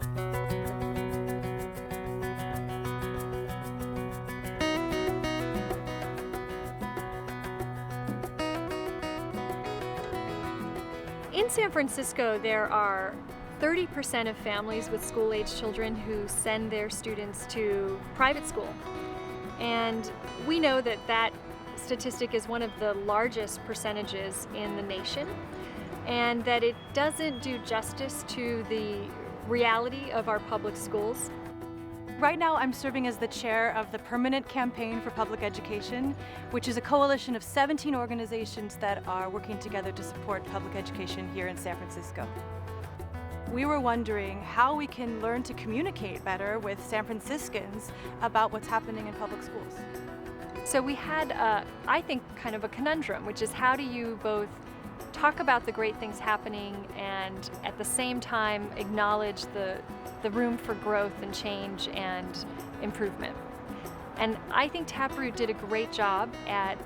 In San Francisco, there are 30% of families with school-age children who send their students to private school. And we know that that statistic is one of the largest percentages in the nation, and that it doesn't do justice to the reality of our public schools. Right now, I'm serving as the chair of the Permanent Campaign for Public Education, which is a coalition of 17 organizations that are working together to support public education here in San Francisco. We were wondering how we can learn to communicate better with San Franciscans about what's happening in public schools. So we had, I think, kind of a conundrum, which is how do you both talk about the great things happening and at the same time acknowledge the room for growth and change and improvement. And I think Taproot did a great job at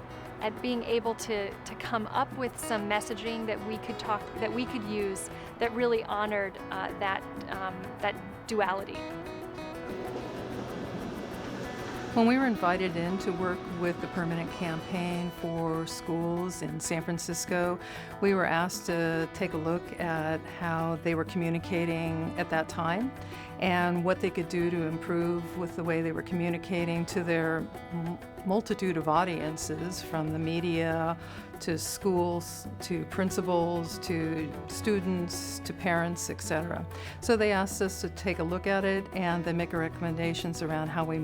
being able to come up with some messaging that we could use that really honored that duality. When we were invited in to work with the Permanent Campaign for Schools in San Francisco, we were asked to take a look at how they were communicating at that time and what they could do to improve with the way they were communicating to their multitude of audiences, from the media to schools to principals to students to parents, etc. So they asked us to take a look at it and then make recommendations around how they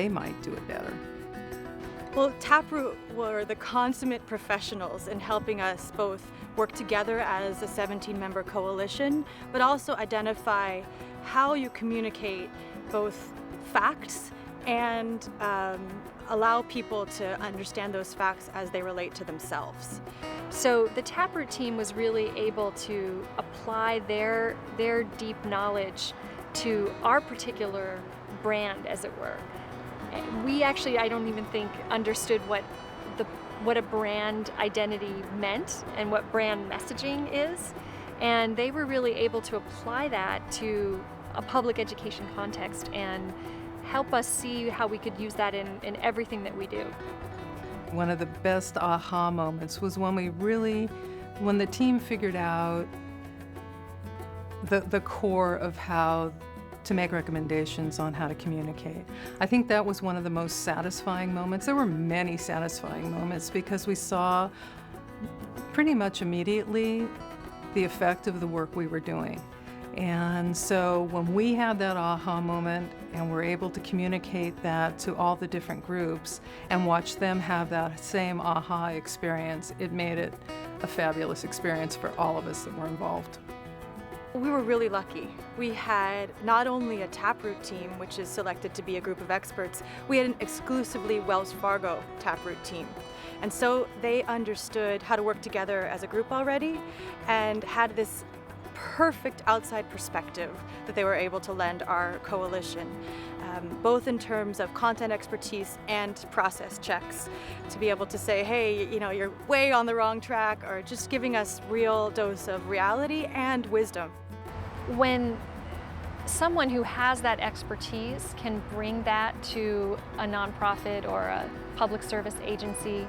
might do it better. Well, Taproot were the consummate professionals in helping us both work together as a 17-member coalition, but also identify how you communicate both facts and allow people to understand those facts as they relate to themselves. So the Taproot team was really able to apply their deep knowledge to our particular brand, as it were. We actually, I don't even think, understood what a brand identity meant and what brand messaging is. And they were really able to apply that to a public education context and help us see how we could use that in everything that we do. One of the best aha moments was when the team figured out the core of how to make recommendations on how to communicate. I think that was one of the most satisfying moments. There were many satisfying moments because we saw pretty much immediately the effect of the work we were doing. And so when we had that aha moment and were able to communicate that to all the different groups and watch them have that same aha experience, it made it a fabulous experience for all of us that were involved. We were really lucky. We had not only a Taproot team, which is selected to be a group of experts, we had an exclusively Wells Fargo Taproot team. And so they understood how to work together as a group already and had this perfect outside perspective that they were able to lend our coalition, both in terms of content expertise and process checks, to be able to say, hey, you're way on the wrong track, or just giving us real dose of reality and wisdom. When someone who has that expertise can bring that to a nonprofit or a public service agency,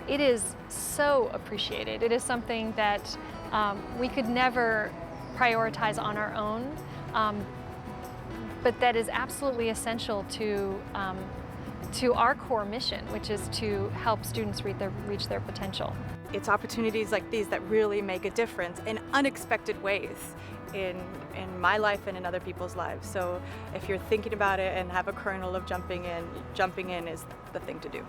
it is so appreciated. It is something that we could never prioritize on our own, but that is absolutely essential to our core mission, which is to help students reach their potential. It's opportunities like these that really make a difference in unexpected ways in my life and in other people's lives. So if you're thinking about it and have a kernel of jumping in is the thing to do.